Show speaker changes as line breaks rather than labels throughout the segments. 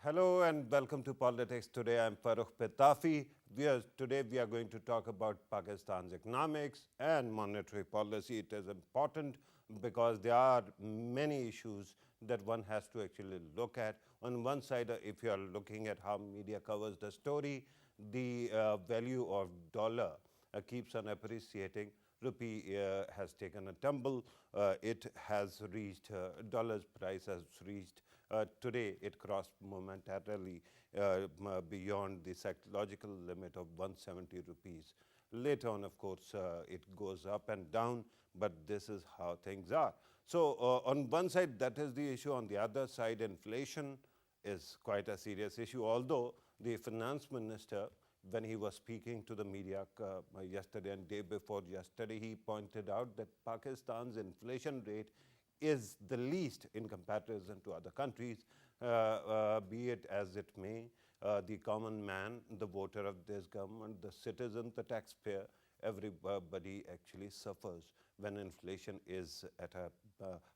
Hello and welcome to Politics Today. I'm Farrukh Pitafi. Today we are going to talk about Pakistan's economics and monetary policy. It is important because there are many issues that one has to actually look at. On one side, if you are looking at how media covers the story, the value of dollar keeps on appreciating. Rupee has taken a tumble. It has reached, dollar's price has reached, today it crossed momentarily beyond the psychological limit of 170 rupees. Later on, of course, it goes up and down, but this is how things are. So on one side, that is the issue. On the other side, inflation is quite a serious issue, although the finance minister, when he was speaking to the media yesterday and day before yesterday, he pointed out that Pakistan's inflation rate is the least in comparison to other countries, be it as it may. The common man, the voter of this government, the citizen, the taxpayer, everybody actually suffers when inflation is at a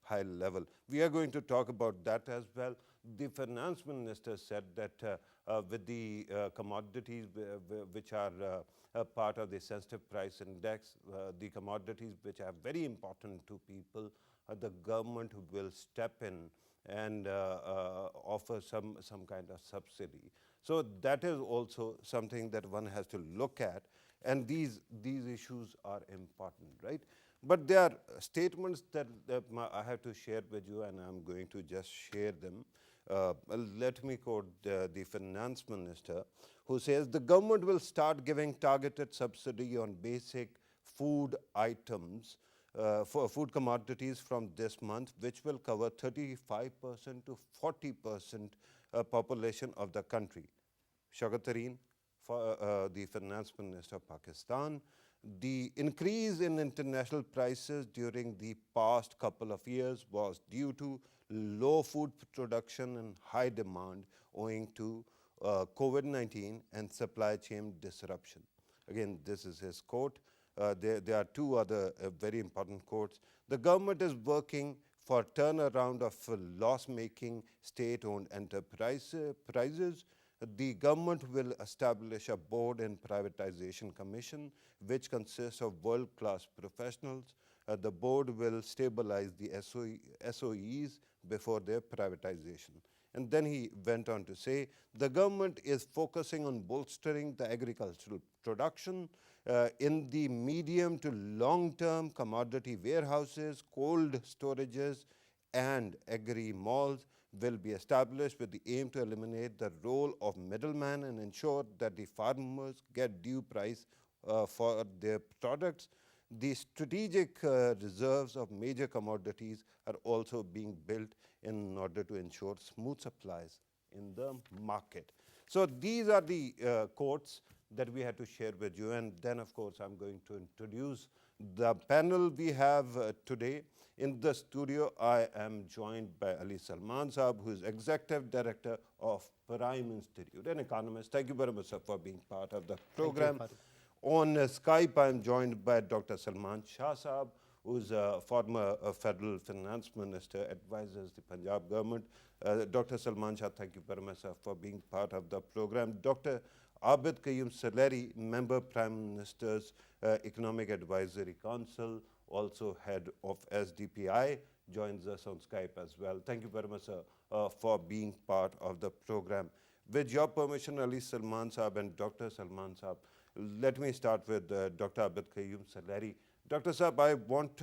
high level. We are going to talk about that as well. The finance minister said that with the commodities which are part of the sensitive price index, the commodities which are very important to people, the government will step in and offer some kind of subsidy. So that is also something that one has to look at, and these issues are important, right? But there are statements that I have to share with you, and I'm going to just share them. Let me quote the finance minister, who says the government will start giving targeted subsidy on basic food items for food commodities from this month, which will cover 35% to 40% population of the country. Shaukat Tareen, the finance minister of Pakistan. The increase in international prices during the past couple of years was due to low food production and high demand owing to COVID-19 and supply chain disruption. Again, this is his quote. There are two other very important quotes. The government is working for turnaround of loss-making state-owned enterprises. The government will establish a board and privatization commission, which consists of world-class professionals. The board will stabilize the SOEs before their privatization. And then he went on to say, the government is focusing on bolstering the agricultural production in the medium to long-term. Commodity warehouses, cold storages, and agri-malls will be established with the aim to eliminate the role of middleman and ensure that the farmers get due price for their products. The strategic reserves of major commodities are also being built in order to ensure smooth supplies in the market. So these are the quotes that we had to share with you. And then, of course, I'm going to introduce the panel we have today. In the studio, I am joined by Ali Salman Saab, who is Executive Director of Prime Institute, an economist. Thank you very much, sir, for being part of the program. On Skype, I am joined by Dr. Salman Shah Saab, who is a former federal finance minister, advises the Punjab government. Dr. Salman Shah, thank you very much, sir, for being part of the program. Dr. Abid Qayyum Saleri, member Prime Minister's Economic Advisory Council, also head of SDPI, joins us on Skype as well. Thank you very much, sir, for being part of the program. With your permission, Ali Salman Saab and Dr. Salman Saab, let me start with Dr. Abid Qayyum Saleri. Dr. Saab, I want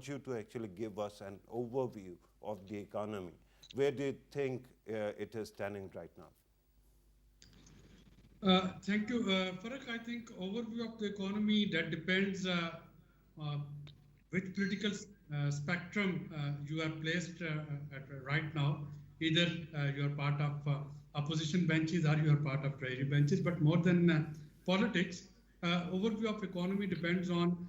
you to actually give us an overview of the economy. Where do you think it is standing right now?
Thank you. Farrukh, I think overview of the economy, that depends which political spectrum you are placed at right now. Either you are part of opposition benches or you are part of treasury benches. But more than politics, overview of economy depends on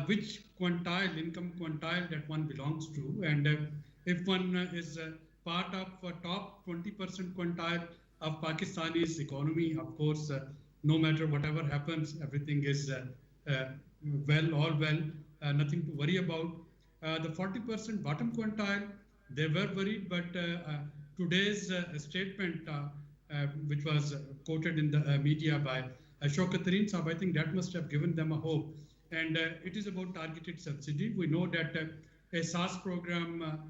which income quantile that one belongs to. And if one is part of top 20% quintile of Pakistani's economy, of course, no matter whatever happens, everything is all well, nothing to worry about. The 40% bottom quintile, they were worried, but today's statement, which was quoted in the media by Shaukat Tareen Saab, I think that must have given them a hope. And it is about targeted subsidy. We know that a SaaS program,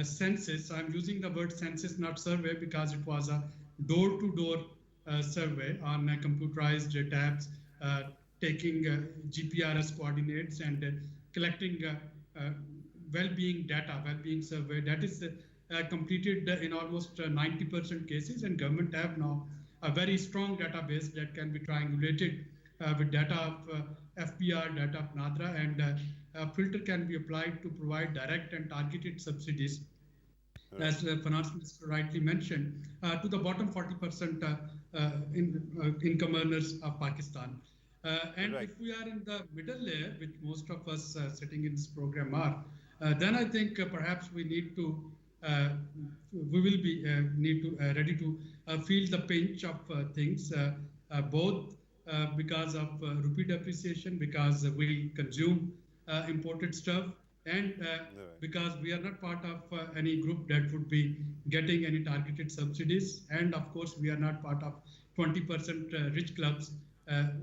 census, I'm using the word census, not survey, because it was a door-to-door survey on computerized tabs, taking GPRS coordinates and collecting well-being data, well-being survey. That is completed in almost 90% cases, and government have now a very strong database that can be triangulated with data of FBR, data of NADRA, and a filter can be applied to provide direct and targeted subsidies, as the finance minister rightly mentioned, to the bottom 40% income earners of Pakistan. And if we are in the middle layer, which most of us sitting in this program are, then I think perhaps we need to, we will be need to ready to feel the pinch of things, both because of rupee depreciation, because we consume imported stuff, and because we are not part of any group that would be getting any targeted subsidies, and of course we are not part of 20% rich clubs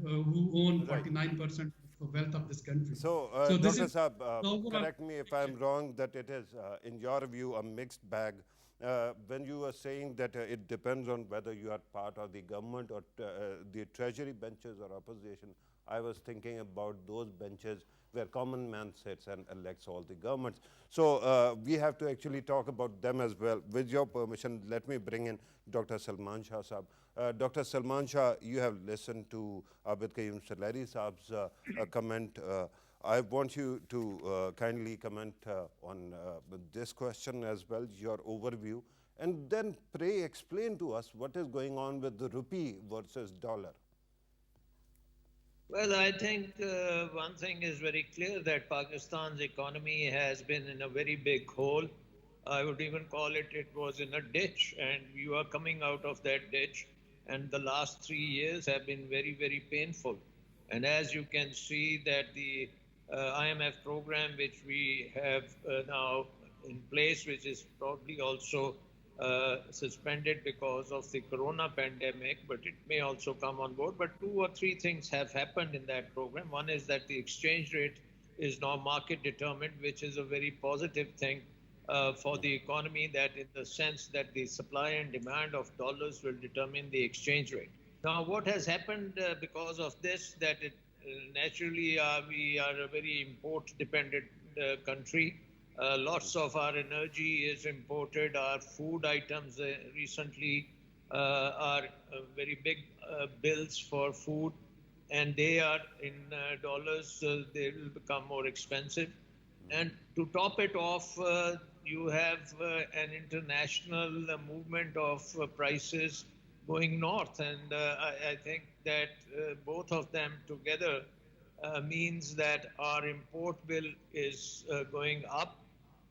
who own 49% of wealth of this country.
So,
this
Dr.
is
Saab, correct me if I'm wrong, that it is, in your view, a mixed bag. When you were saying that it depends on whether you are part of the government or the treasury benches or opposition, I was thinking about those benches where common man sits and elects all the governments. So we have to actually talk about them as well. With your permission, let me bring in Dr. Salman Shah Saab. Dr. Salman Shah, you have listened to Abid Qayyum Saleri Saab's comment. I want you to kindly comment on this question as well, your overview, and then pray explain to us what is going on with the rupee versus dollar.
Well, I think one thing is very clear, that Pakistan's economy has been in a very big hole. I would even call it, it was in a ditch, and you are coming out of that ditch. And the last 3 years have been very, very painful. And as you can see that the IMF program, which we have now in place, which is probably also suspended because of the corona pandemic, but it may also come on board. But 2 or 3 things have happened in that program. One is that the exchange rate is now market determined, which is a very positive thing for the economy, that in the sense that the supply and demand of dollars will determine the exchange rate. Now, what has happened because of this, that it, naturally we are a very import-dependent country. Lots of our energy is imported. Our food items recently are very big bills for food, and they are in dollars, they will become more expensive. And to top it off, you have an international movement of prices going north. And I think that both of them together means that our import bill is going up,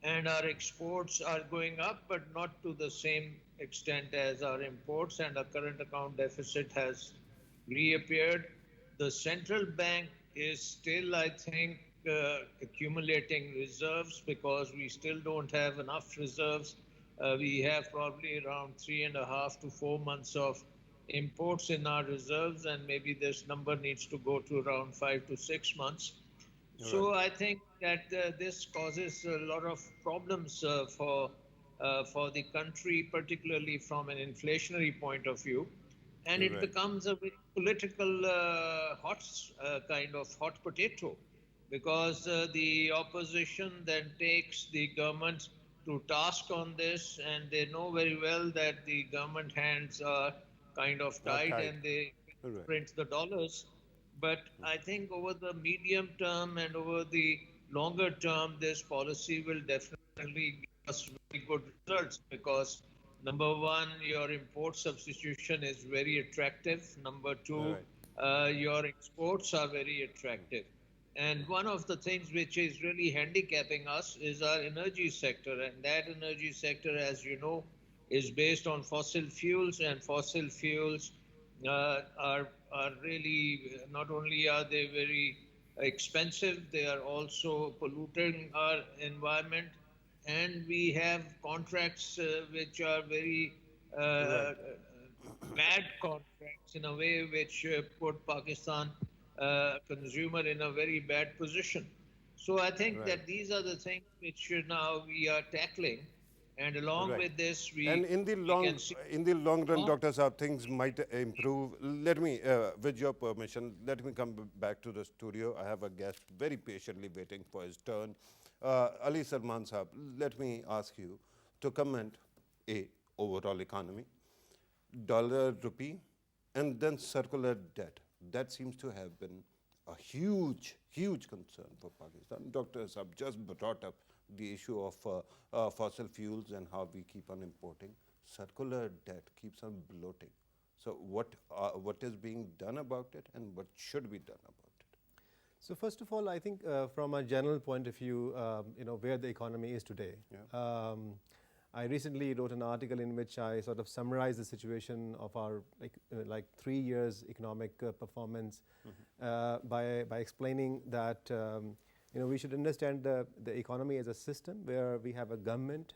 and our exports are going up, but not to the same extent as our imports, and our current account deficit has reappeared. The central bank is still, I think, accumulating reserves, because we still don't have enough reserves. We have probably around 3.5 to 4 months of imports in our reserves, and maybe this number needs to go to around 5 to 6 months. So I think that this causes a lot of problems for the country, particularly from an inflationary point of view. And it becomes a very political kind of hot potato, because the opposition then takes the government to task on this, and they know very well that the government hands are kind of tied, and they print the dollars. But I think over the medium term and over the longer term, this policy will definitely give us very good results, because number one, your import substitution is very attractive. Number two, your exports are very attractive. And one of the things which is really handicapping us is our energy sector. And that energy sector, as you know, is based on fossil fuels, and fossil fuels are really, not only are they very expensive, they are also polluting our environment. and we have contracts which are very
Right.
bad contracts in a way which put Pakistan consumer in a very bad position. So I think
Right.
that these are the things which now we are tackling, and along
Right.
with this,
And
we can see.
in the long run, Dr. Saab, things might improve. Let me, with your permission, let me come back to the studio. I have a guest very patiently waiting for his turn. Ali Salman Saab, let me ask you to comment A, overall economy, dollar rupee, and then circular debt. That seems to have been a huge, huge concern for Pakistan. Dr. Saab just brought up the issue of fossil fuels and how we keep on importing. Circular debt keeps on bloating. So what is being done about it and what should be done about it?
So first of all, I think from a general point of view, where the economy is today.
Yeah.
I recently wrote an article in which I sort of summarized the situation of our like 3 years economic performance by explaining that we should understand the economy as a system where we have a government,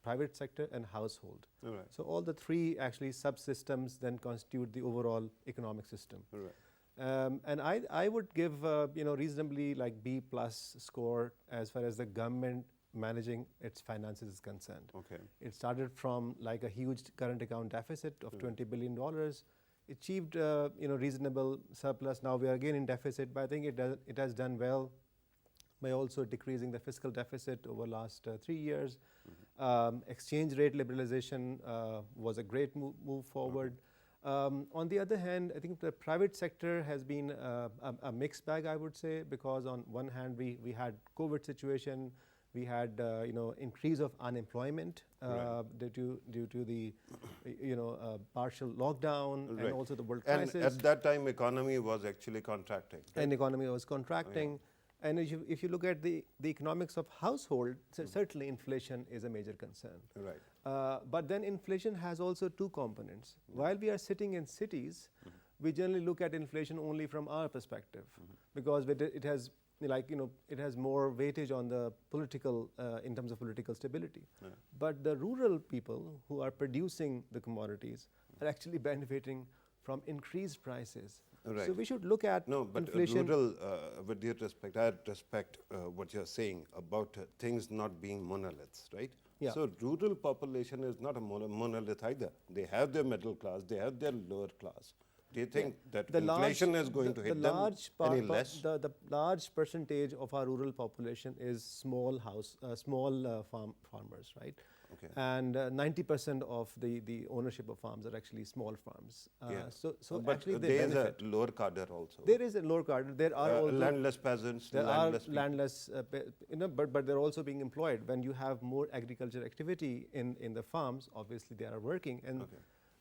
private sector, and household.
All right.
So all the three actually subsystems then constitute the overall economic system.
All right.
And I would give reasonably like B plus score as far as the government managing its finances is concerned.
Okay.
It started from like a huge current account deficit of $20 billion, achieved reasonable surplus. Now we are again in deficit, but I think it has done well by also decreasing the fiscal deficit over last 3 years. Exchange rate liberalization was a great move forward. On the other hand, I think the private sector has been a mixed bag, I would say, because on one hand we had COVID situation, we had increase of unemployment due to the partial lockdown and also the world crisis.
And at that time, economy was actually contracting. Right?
And economy was contracting. And if you look at the economics of household, certainly inflation is a major concern.
Right.
But then inflation has also two components. While we are sitting in cities, we generally look at inflation only from our perspective because it has it has more weightage on the political, in terms of political stability. But the rural people who are producing the commodities are actually benefiting from increased prices.
Right.
So we should look at inflation.
Rural, with due respect, I respect what you're saying about things not being monoliths, right?
Yeah.
So rural population is not a monolith either. They have their middle class, they have their lower class. Do you think that inflation is going to hit them any less?
The large percentage of our rural population is small farmers, right?
Okay.
And 90% of the ownership of farms are actually small farms. So
but
actually they
there is
benefit.
a lower cadre also.
There is a lower cadre. There are also
landless peasants,
there
landless
are landless, but they're also being employed. When you have more agriculture activity in the farms, obviously they are working.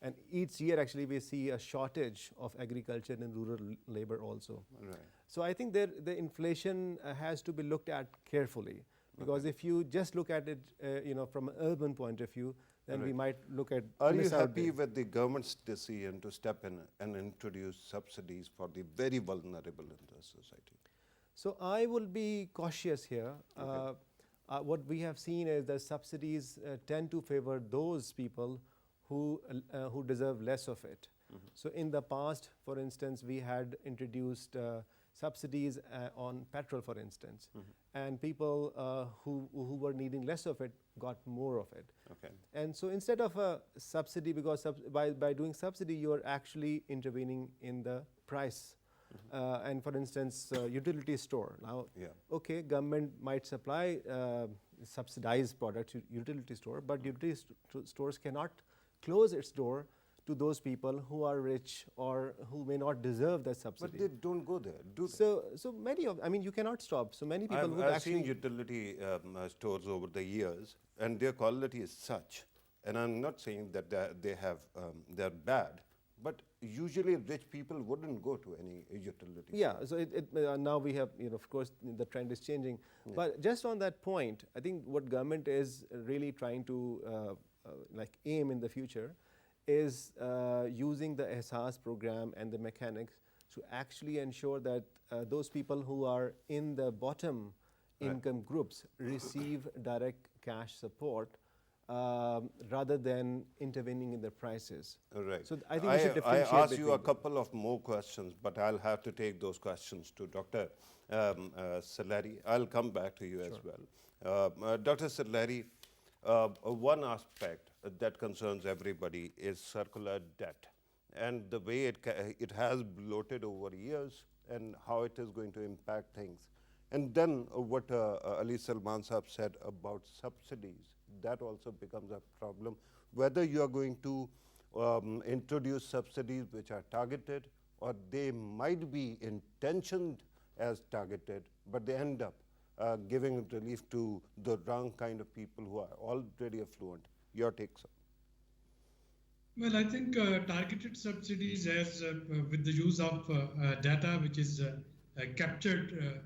And each year, actually, we see a shortage of agriculture and rural labor also.
Right.
So I think the inflation has to be looked at carefully, because if you just look at it, from an urban point of view, then we might look at.
Are you happy with the government's decision to step in and introduce subsidies for the very vulnerable in the society?
So I will be cautious here. What we have seen is that subsidies tend to favor those people who deserve less of it. So in the past, for instance, we had introduced subsidies on petrol, for instance, and people who were needing less of it got more of it.
Okay.
And so instead of a subsidy, because by doing subsidy, you are actually intervening in the price. And for instance, utility store. Now, okay, government might supply subsidized products to utility store, but utility stores cannot close its door to those people who are rich or who may not deserve that subsidy.
But they don't go there, do they?
So many of, you cannot stop. So many people who
I've
actually
seen utility stores over the years, and their quality is such. And I'm not saying that they're bad, but usually rich people wouldn't go to any utility.
Yeah, so now we have, of course, the trend is changing. But just on that point, I think what government is really trying to aim in the future is using the Ehsaas program and the mechanics to actually ensure that those people who are in the bottom income groups receive direct cash support rather than intervening in the prices.
Right.
So I think we should differentiate
asked you a
between
couple of more questions, but I'll have to take those questions to Dr. Salara. I'll come back to you as well. Dr. Salara, one aspect that concerns everybody is circular debt and the way it has bloated over years and how it is going to impact things. And then what Ali Salman Saab said about subsidies, that also becomes a problem. Whether you are going to introduce subsidies which are targeted or they might be intentioned as targeted, but they end up giving relief to the wrong kind of people who are already affluent. Your take, sir.
Well, I think targeted subsidies as with the use of data which is captured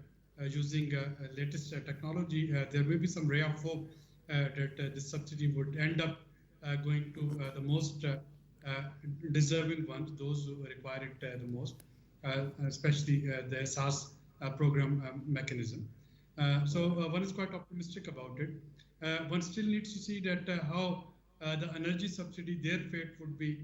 using latest technology, there may be some ray of hope that this subsidy would end up going to the most deserving ones, those who require it the most, especially the SARS program mechanism. So one is quite optimistic about it. One still needs to see that how the energy subsidy, their fate would be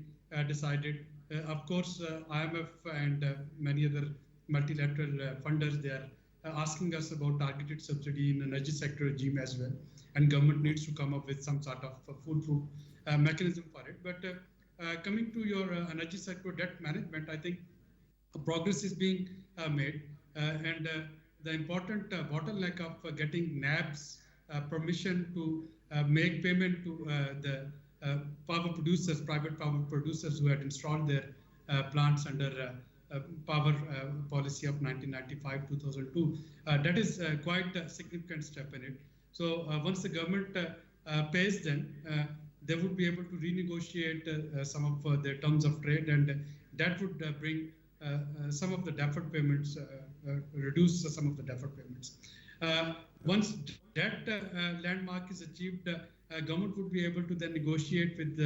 decided. Of course, IMF and many other multilateral funders, they are asking us about targeted subsidy in energy sector regime as well. And government needs to come up with some sort of foolproof mechanism for it. But coming to your energy sector debt management, I think progress is being made. And the important bottleneck of getting NAB's permission to make payment to the power producers, private power producers who had installed their plants under power policy of 1995-2002. That is quite a significant step in it. So once the government pays them, they would be able to renegotiate some of their terms of trade, and that would bring some of the deferred payments, reduce some of the deferred payments. Once that landmark is achieved, government would be able to then negotiate with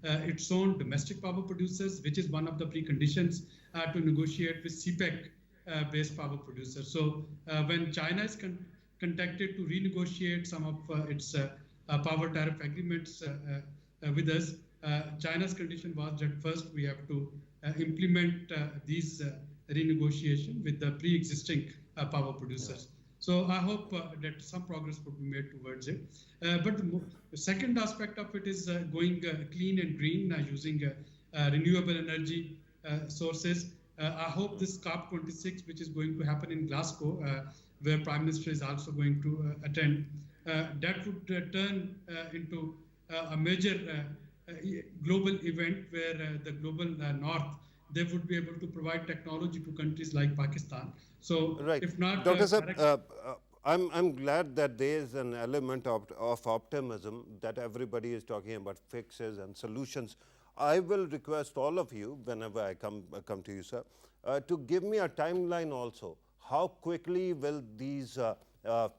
its own domestic power producers, which is one of the preconditions to negotiate with CPEC-based power producers. So when China is contacted to renegotiate some of its power tariff agreements with us, China's condition was that first we have to implement these renegotiation with the pre-existing power producers. So I hope that some progress would be made towards it. But the second aspect of it is going clean and green using renewable energy sources. I hope this COP26, which is going to happen in Glasgow, where Prime Minister is also going to attend, that would turn into a major global event where the global north, they would be able to provide technology to countries like Pakistan. So if not...
Dr. Saab, I'm glad that there is an element of optimism that everybody is talking about fixes and solutions. I will request all of you, whenever I come to you, sir, to give me a timeline also. How quickly will these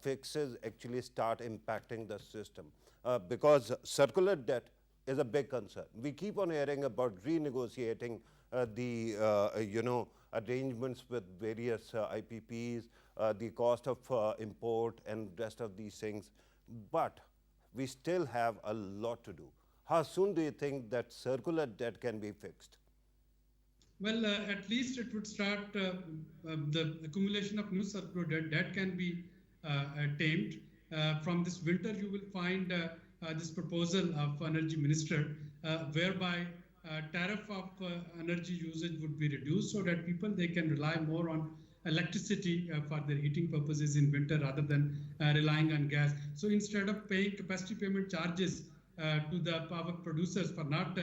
fixes actually start impacting the system? Because circular debt is a big concern. We keep on hearing about renegotiating the arrangements with various IPPs, the cost of import and rest of these things, but we still have a lot to do. How soon do you think that circular debt can be fixed?
Well, at least it would start the accumulation of new circular debt. That can be tamed. From this winter, you will find this proposal of Energy Minister, whereby tariff of energy usage would be reduced so that people, they can rely more on electricity for their heating purposes in winter rather than relying on gas. So instead of paying capacity payment charges to the power producers for not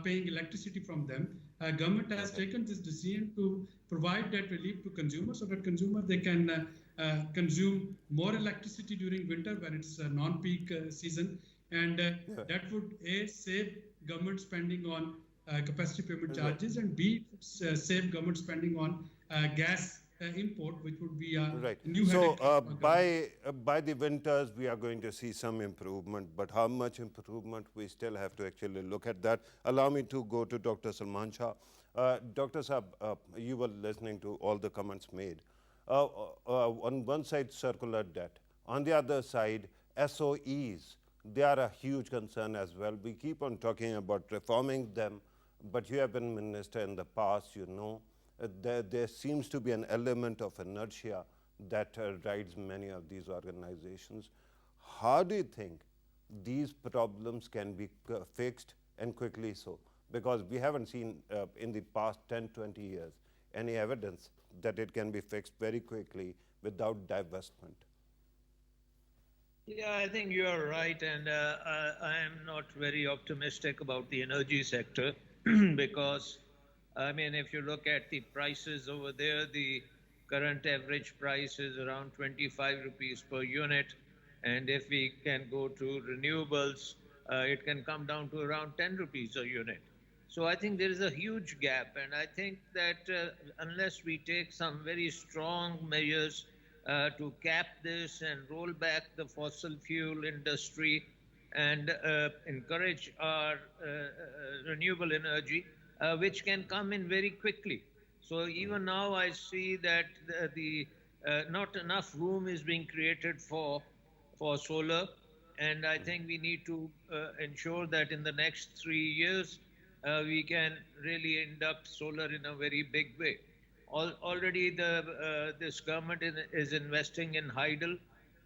paying electricity from them, government has taken this decision to provide that relief to consumers so that consumers, they can consume more electricity during winter when it's a non-peak season, and that would A, save government spending on capacity payment charges, and B, save government spending on gas import, which would be a new headache.
So by the winters, we are going to see some improvement, but how much improvement, we still have to actually look at that. Allow me to go to Dr. Salman Shah. Dr. Saab, you were listening to all the comments made. On one side, circular debt. On the other side, SOEs, they are a huge concern as well. We keep on talking about reforming them, but you have been minister in the past, you know, there seems to be an element of inertia that rides many of these organizations. How do you think these problems can be fixed, and quickly so? Because we haven't seen in the past 10, 20 years any evidence that it can be fixed very quickly without divestment.
Yeah, I think you are right, and I am not very optimistic about the energy sector because, I mean, if you look at the prices over there, the current average price is around 25 rupees per unit, and if we can go to renewables, it can come down to around 10 rupees a unit. So I think there is a huge gap, and I think that unless we take some very strong measures to cap this and roll back the fossil fuel industry and encourage our renewable energy, which can come in very quickly. So even now I see that the not enough room is being created for solar, and I think we need to ensure that in the next 3 years we can really induct solar in a very big way. Already this government is investing in hydel.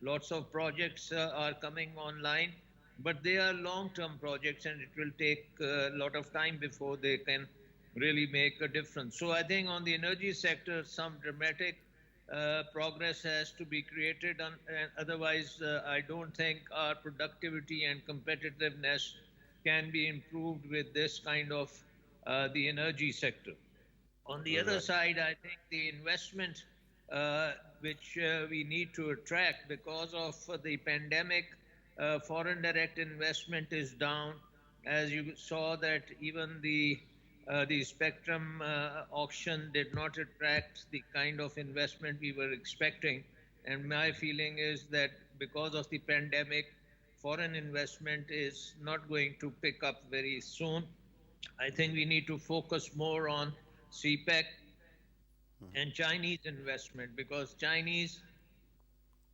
Lots of projects are coming online, but they are long-term projects, and it will take a lot of time before they can really make a difference. So I think on the energy sector, some dramatic progress has to be created, and otherwise I don't think our productivity and competitiveness can be improved with this kind of the energy sector. On the other side, I think the investment which we need to attract because of the pandemic, foreign direct investment is down. As you saw that even the spectrum auction did not attract the kind of investment we were expecting. And my feeling is that because of the pandemic, foreign investment is not going to pick up very soon. I think we need to focus more on CPEC and Chinese investment, because Chinese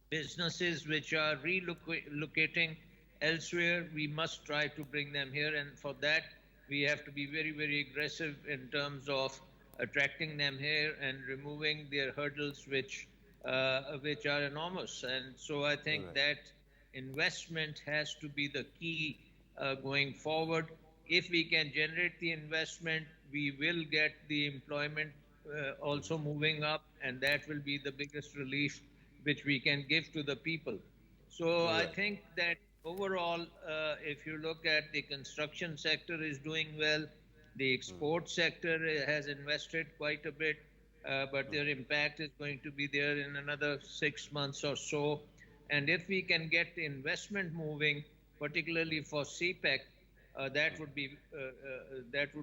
businesses which are relocating elsewhere, we must try to bring them here, and for that we have to be very, very aggressive in terms of attracting them here and removing their hurdles which are enormous. And so I think that investment has to be the key going forward. If we can generate the investment, we will get the employment also moving up, and that will be the biggest relief which we can give to the people. So I think that overall, if you look at the construction sector is doing well, the export sector has invested quite a bit, but their impact is going to be there in another 6 months or so. And if we can get the investment moving, particularly for CPEC, that would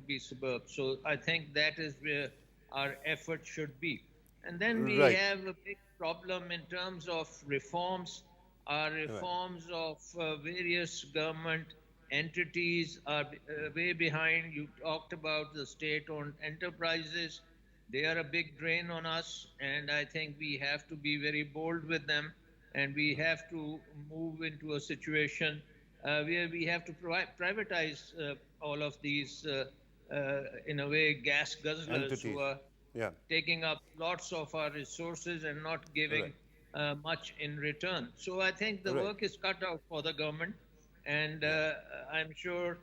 be superb. So I think that is where our effort should be. And then we have a big problem in terms of reforms. Our reforms of various government entities are way behind. You talked about the state-owned enterprises. They are a big drain on us, and I think we have to be very bold with them, and we have to move into a situation where we have to privatize all of these, in a way, gas guzzlers entities who are taking up lots of our resources and not giving much in return. So I think the work is cut out for the government, and I'm sure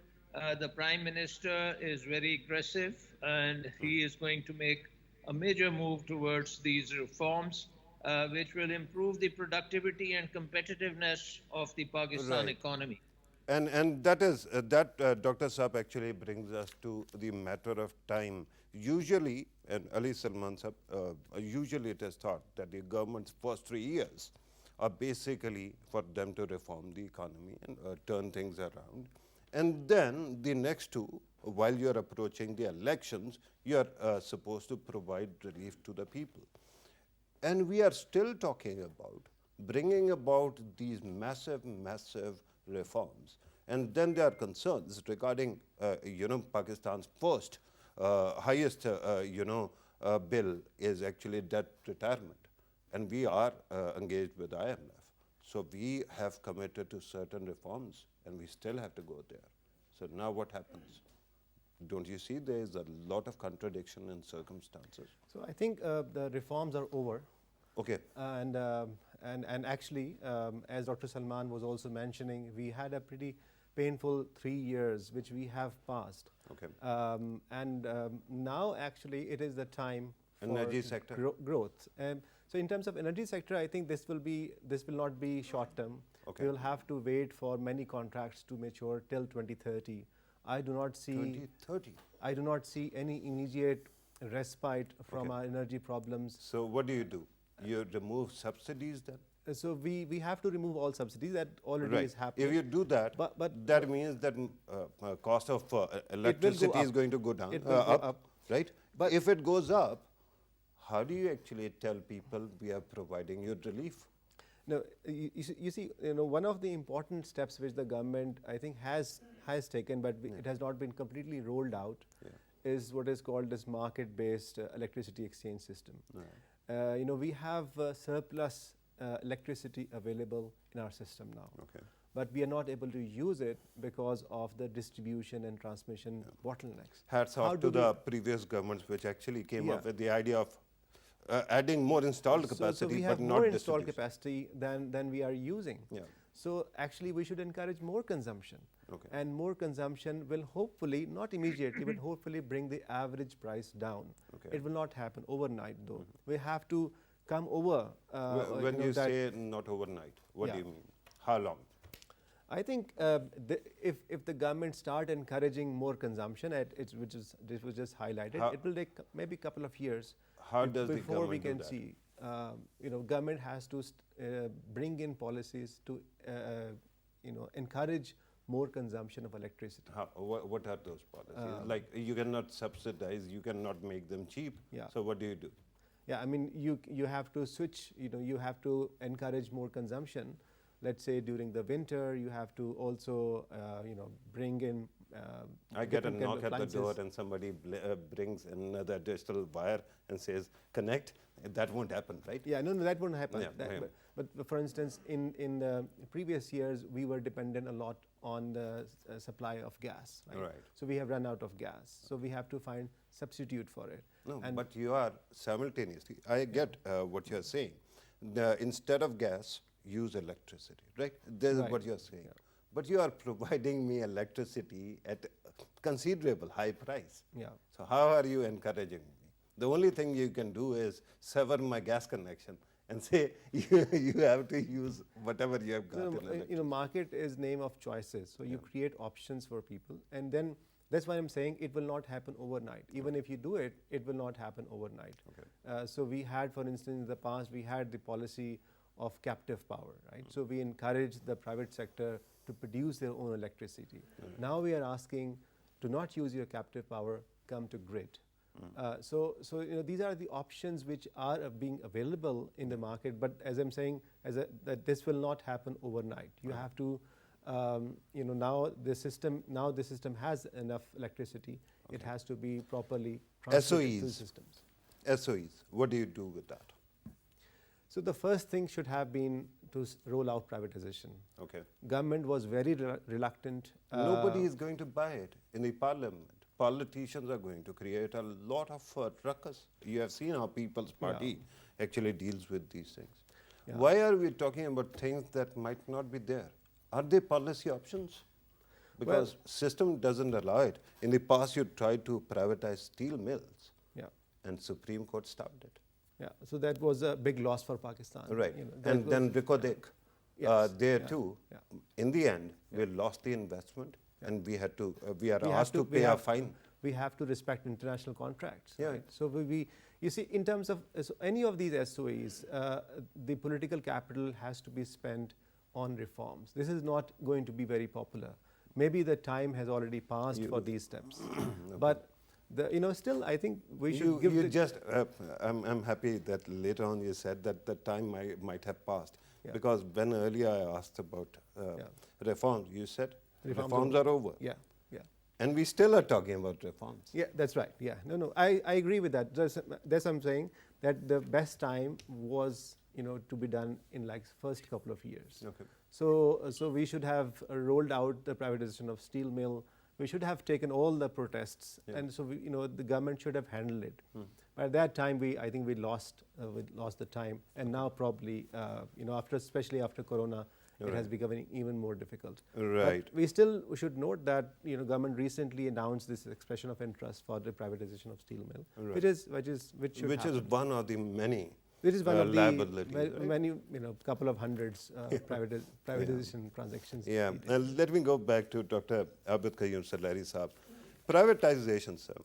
the Prime Minister is very aggressive, and he is going to make a major move towards these reforms, which will improve the productivity and competitiveness of the Pakistan economy.
And that is, Dr. Saab actually brings us to the matter of time. Usually, and Ali Salman Saab, usually it is thought that the government's first 3 years are basically for them to reform the economy and turn things around. And then the next 2, while you're approaching the elections, you're supposed to provide relief to the people. And we are still talking about bringing about these massive, massive reforms. And then there are concerns regarding, Pakistan's first highest, bill is actually debt retirement. And we are engaged with IMF. So we have committed to certain reforms and we still have to go there. So now what happens? Don't you see there is a lot of contradiction in circumstances?
So I think the reforms are over.
Okay.
And actually, as Dr. Salman was also mentioning, we had a pretty painful 3 years which we have passed.
Okay.
Now actually it is the time for
Energy sector?
growth. So in terms of energy sector, I think this will not be short term.
Okay.
We will have to wait for many contracts to mature till 2030. I do not see
2030.
I do not see any immediate respite from
Okay.
our energy problems.
So what do? You remove subsidies then?
So we have to remove all subsidies. That already is happening.
If you do that,
But
that means that cost of electricity is
up.
going to go down,
It will go up.
right? But if it goes up, how do you actually tell people we are providing you relief?
No, you see, one of the important steps which the government, I think, has taken, but it has not been completely rolled out, is what is called this market-based electricity exchange system. We have surplus electricity available in our system now.
Okay.
But we are not able to use it because of the distribution and transmission bottlenecks.
Hats
How
off
do
to the previous governments which actually came up
Yeah.
with the idea of adding more installed
So
capacity,
we
but
have
not
more installed
distribution.
capacity than we are using.
Yeah.
So actually we should encourage more consumption.
Okay.
And more consumption will hopefully, not immediately, but hopefully bring the average price down.
Okay.
It will not happen overnight though. We have to come over.
When you
that
say not overnight, what do
Yeah.
you mean? How long?
I think if the government start encouraging more consumption, this was just highlighted,
How-
it will take maybe a couple of years
How does the
before we
government
can
do that?
see. Government has to bring in policies to encourage more consumption of electricity.
What are those policies? Like you cannot subsidize, you cannot make them cheap.
Yeah.
So what do you do?
Yeah, I mean, you have to switch, you have to encourage more consumption. Let's say during the winter, you have to also, bring in
I get a
different kind
knock
of
at the door
appliances.
and somebody brings another digital wire and says, connect. That won't happen, right?
Yeah, no, that won't happen.
Yeah, yeah.
But for instance, in the previous years, we were dependent a lot on the supply of gas.
Right.
So we have run out of gas. So we have to find substitute for it.
No,
And
but you are simultaneously, I get what you're saying. Instead of gas, use electricity, right? This is
Right.
what you're saying. But you are providing me electricity at considerable high price.
Yeah.
So how are you encouraging me? The only thing you can do is sever my gas connection and say you have to use whatever you have got. in electricity.
Market is name of choices. So you create options for people, and then that's why I'm saying it will not happen overnight. Even if you do it, it will not happen overnight.
Okay.
So we had, for instance, in the past, we had the policy of captive power, right? So we encouraged the private sector to produce their own electricity. Now we are asking to not use your captive power, come to grid. So these are the options which are being available in the market. But as I'm saying, that this will not happen overnight. You have to, now the system has enough electricity. It has to be properly transmitted to the
SOEs.
systems.
SOEs, what do you do with that?
So the first thing should have been to roll out privatization.
Okay.
Government was very reluctant.
Nobody is going to buy it in the parliament. Politicians are going to create a lot of ruckus. You have seen how People's Party actually deals with these things.
Yeah.
Why are we talking about things that might not be there? Are they policy options? Because system doesn't allow it. In the past, you tried to privatize steel mills,
Yeah.
and Supreme Court stopped it.
Yeah, so that was a big loss for Pakistan.
Right.
That
And
was-
then Rikodek,
Yes,
there
yeah,
too.
yeah.
In the end, we lost the investment, and we had to. We are
we have
asked to
we
pay a
have-
fine.
We have to respect international contracts.
Yeah.
Right? So you see, in terms of so any of these SOEs, the political capital has to be spent on reforms. This is not going to be very popular. Maybe the time has already passed for these steps, but still, I think we should give.
I'm happy that later on you said that the time might have passed,
Yeah.
because when earlier I asked about reforms, you said reforms are over.
Yeah.
And we still are talking about reforms.
Yeah, that's right. Yeah, no, I agree with that. That's what I'm saying, that the best time was, to be done in like first couple of years.
Okay.
So we should have rolled out the privatization of steel mill. We should have taken all the protests, and so the government should have handled it. But at that time, I think we lost the time, and now probably especially after Corona, it has become even more difficult.
Right.
But we still should note that government recently announced this expression of interest for the privatization of steel mill,
Right.
which should
Which is
happen.
one of the many
Which is one of the
liabilities, right?
many couple of hundreds privatization transactions.
Yeah,
we did.
and let me go back to Dr. Abid Qayyum Salari Saab. Privatization, sir.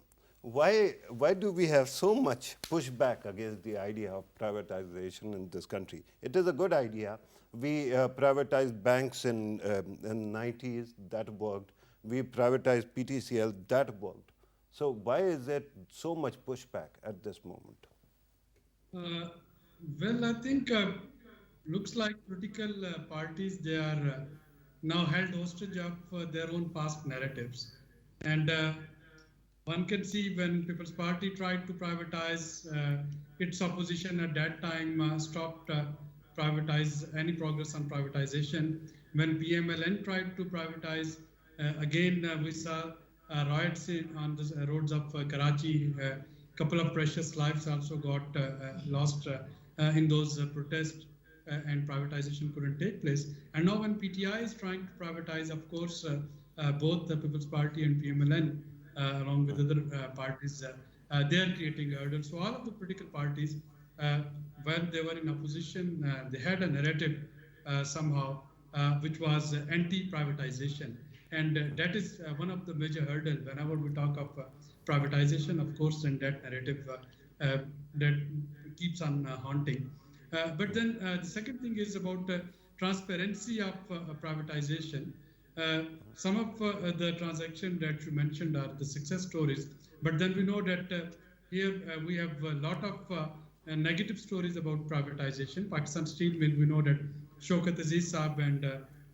Why do we have so much pushback against the idea of privatization in this country? It is a good idea. We privatized banks in 90s, that worked. We privatized PTCL, that worked. So why is there so much pushback at this moment?
Well, I think looks like political parties, they are now held hostage of their own past narratives. And one can see when People's Party tried to privatize, its opposition at that time stopped privatize any progress on privatization. When PMLN tried to privatize, again we saw riots on the roads of Karachi. Couple of precious lives also got lost in those protests, and privatization couldn't take place. And now when PTI is trying to privatize, of course, both the People's Party and PMLN, along with other parties, they are creating hurdles. So all of the political parties, when they were in opposition, they had a narrative somehow which was anti-privatization. And that is one of the major hurdles whenever we talk of privatization, of course, and that narrative that keeps on haunting. But then the second thing is about transparency of privatization. Some of the transactions that you mentioned are the success stories, but then we know that here we have a lot of negative stories about privatization. Pakistan Steel Mill, we know that Shaukat Aziz Saab and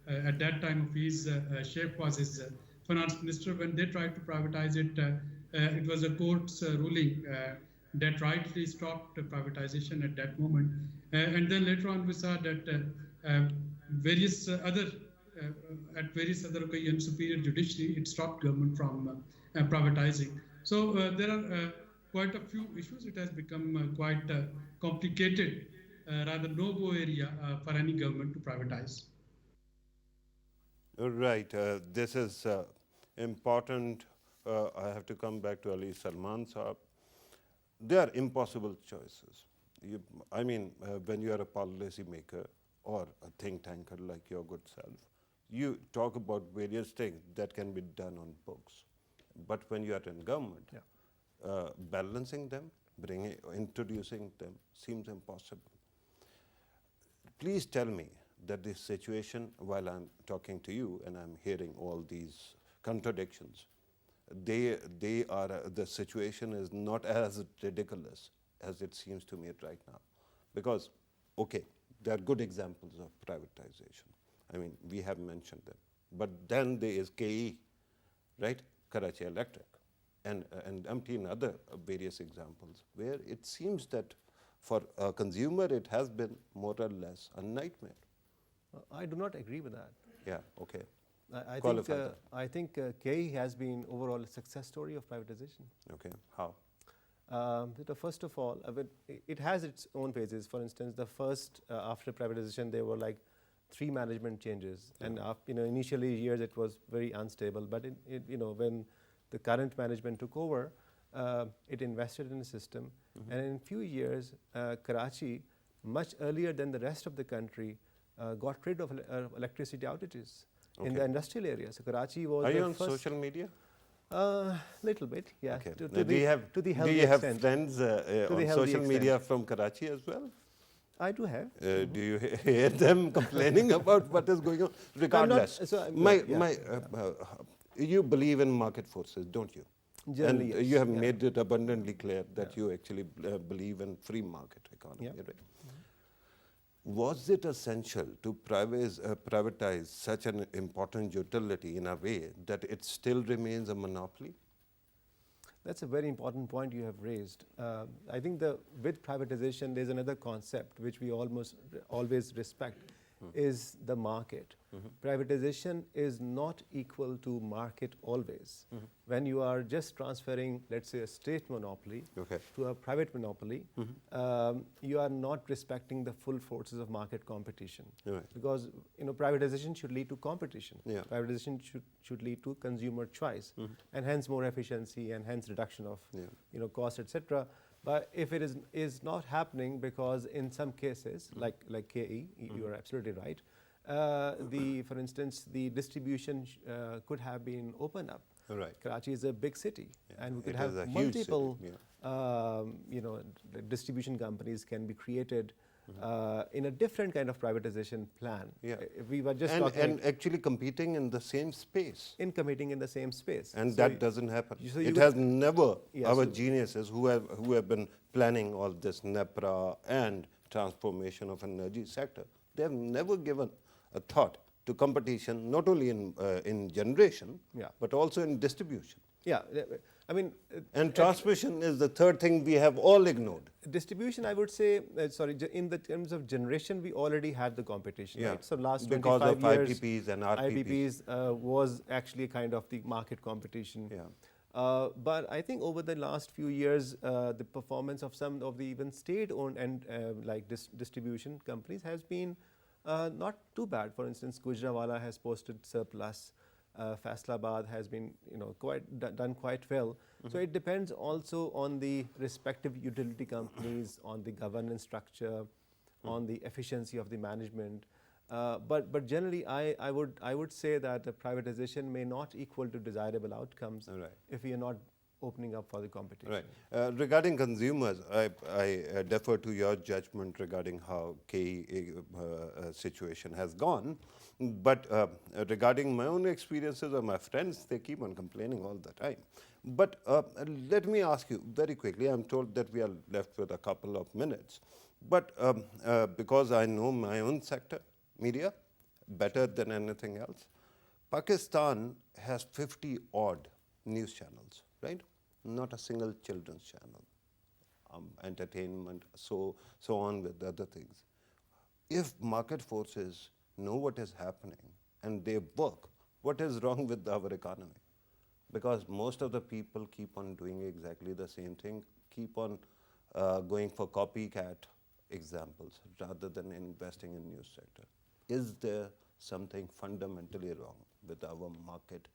at that time of his Sheikh was his finance minister. When they tried to privatize it, it was a court's ruling that rightly stopped privatization at that moment. And then later on we saw that various other occasions, superior judiciary, it stopped government from privatizing. So there are quite a few issues. It has become quite complicated, rather no-go area for any government to privatize.
Right. This is important. I have to come back to Ali Salman Saab. They are impossible choices. When you are a policy maker or a think tanker like your good self, you talk about various things that can be done on books. But when you are in government, balancing them, introducing them seems impossible. Please tell me that this situation, while I'm talking to you and I'm hearing all these contradictions, the situation is not as ridiculous as it seems to me right now. Because, okay, there are good examples of privatization. We have mentioned them. But then there is KE, right? Karachi Electric, and umpteen other various examples where it seems that for a consumer it has been more or less a nightmare.
I do not agree with that.
Yeah, okay.
I think KE has been overall a success story of privatization.
Okay, how?
First of all, it has its own phases. For instance, the first, after privatization, there were like 3 management changes. And initially years it was very unstable. But when the current management took over, it invested in the system. And in a few years, Karachi, much earlier than the rest of the country, got rid of electricity outages in the industrial area. So Karachi was
Are
the
you on
first
social media?
Little bit, yeah.
Okay.
To
Do you have friends on social media from Karachi as well?
I do have.
Do you hear them complaining about what is going on? Regardless, you believe in market forces, don't you?
Generally,
and
yes,
you have made it abundantly clear that you actually believe in free market economy, right? Was it essential to privatize such an important utility in a way that it still remains a monopoly?
That's a very important point you have raised. I think with privatization, there's another concept which we always respect, is the market. Privatization is not equal to market always. When you are just transferring, let's say, a state monopoly to a private monopoly, you are not respecting the full forces of market competition. Because privatization should lead to competition. Privatization should lead to consumer choice, and hence more efficiency and hence reduction of cost, etc. But if it is not happening, because in some cases, like KE, you are absolutely right, for instance, the distribution could have been opened up. Karachi is a big city, and we could have multiple distribution companies can be created in a different kind of privatization plan. If we were just
and actually competing in the same space.
Competing in the same space.
And that doesn't happen. It has never, our geniuses who have been planning all this NEPRA and transformation of energy sector, they have never given a thought to competition, not only in generation, but also in distribution. And transmission is the third thing we have all ignored.
Distribution, I would say, in the terms of generation, we already had the competition. Right? So last
because
25
of
years,
IPPs and RPPs.
IPPs was actually kind of the market competition. But I think over the last few years, the performance of some of the even state-owned and distribution companies has been not too bad. For instance, Gujranwala has posted surplus. Faisalabad has been done quite well. So it depends also on the respective utility companies, on the governance structure, on the efficiency of the management. But generally, I would say that the privatization may not equal to desirable outcomes if we are not opening up for the competition.
Regarding consumers, I defer to your judgment regarding how KE situation has gone. But regarding my own experiences or my friends, they keep on complaining all the time. But let me ask you very quickly. I'm told that we are left with a couple of minutes. But because I know my own sector, media, better than anything else, Pakistan has 50 odd news channels, right? Not a single children's channel, entertainment, so on with other things. If market forces know what is happening and they work, what is wrong with our economy? Because most of the people keep on doing exactly the same thing, keep on going for copycat examples rather than investing in news sector. Is there something fundamentally wrong with our market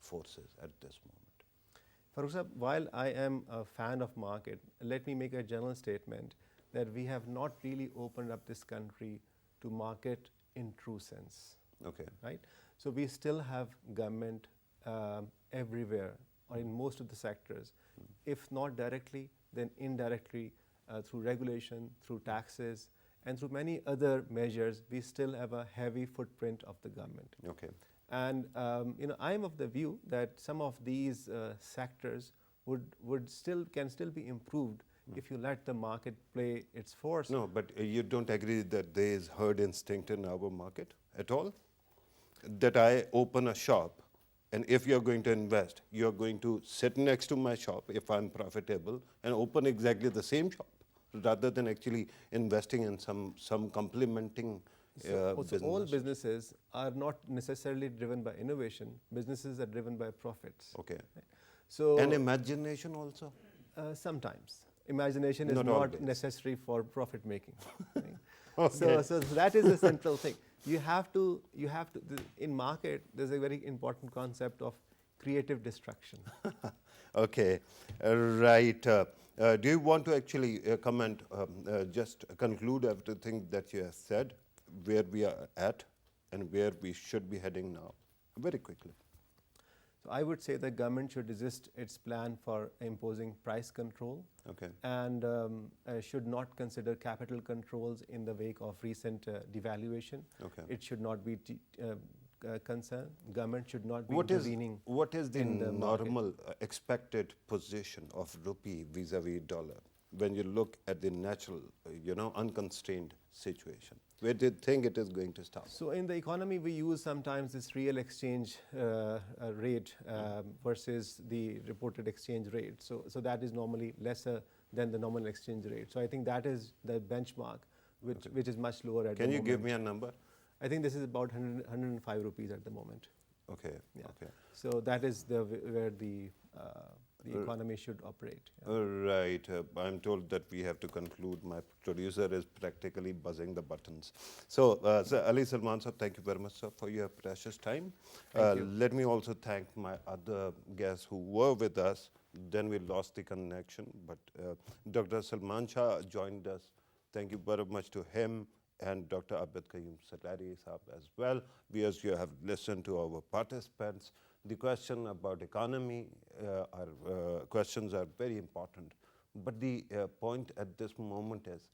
forces at this moment?
Farrukh, while I am a fan of market, let me make a general statement that we have not really opened up this country to market in true sense. Right? So we still have government everywhere or in most of the sectors. If not directly, then indirectly through regulation, through taxes, and through many other measures, we still have a heavy footprint of the government. And I am of the view that some of these sectors can still be improved if you let the market play its force.
No, but you don't agree that there is herd instinct in our market at all? That I open a shop, and if you're going to invest, you're going to sit next to my shop if I'm profitable and open exactly the same shop rather than actually investing in some complementing business.
All businesses are not necessarily driven by innovation. Businesses are driven by profits.
Right?
So
and imagination also?
Sometimes. Imagination is not necessary for profit making. Right? So that is the central thing. You have to, in market, there's a very important concept of creative destruction.
Right. Do you want to actually comment, just conclude everything that you have said, where we are at and where we should be heading now, very quickly?
So I would say the government should resist its plan for imposing price control and should not consider capital controls in the wake of recent devaluation. It should not be concerned. Government should not be intervening.
What is the normal expected position of rupee vis-a-vis dollar when you look at the natural, unconstrained situation? Where do you think it is going to stop?
So in the economy, we use sometimes this real exchange rate versus the reported exchange rate. So that is normally lesser than the nominal exchange rate. So I think that is the benchmark, which is much lower at the moment.
Can you give me a number?
I think this is about 105 rupees at the moment.
Okay.
Yeah.
Okay.
So that is where the economy should operate. Yeah.
Right. I'm told that we have to conclude. My producer is practically buzzing the buttons. So, Sir Ali Salman sir, thank you very much, sir, for your precious time.
Thank you.
Let me also thank my other guests who were with us. Then we lost the connection, but Dr. Salman Shah joined us. Thank you very much to him and Dr. Abid Qayyum Salari Saab as well. As you have listened to our participants, the question about economy, questions are very important. But the point at this moment is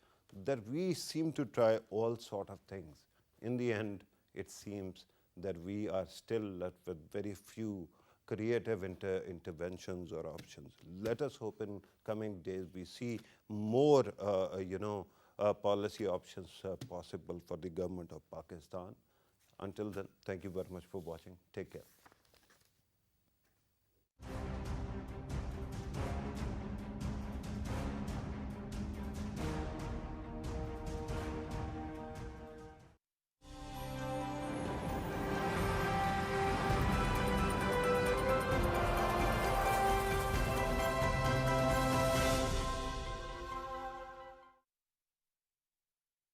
that we seem to try all sort of things. In the end, it seems that we are still left with very few creative interventions or options. Let us hope in coming days we see more, policy options possible for the government of Pakistan. Until then, thank you very much for watching. Take care.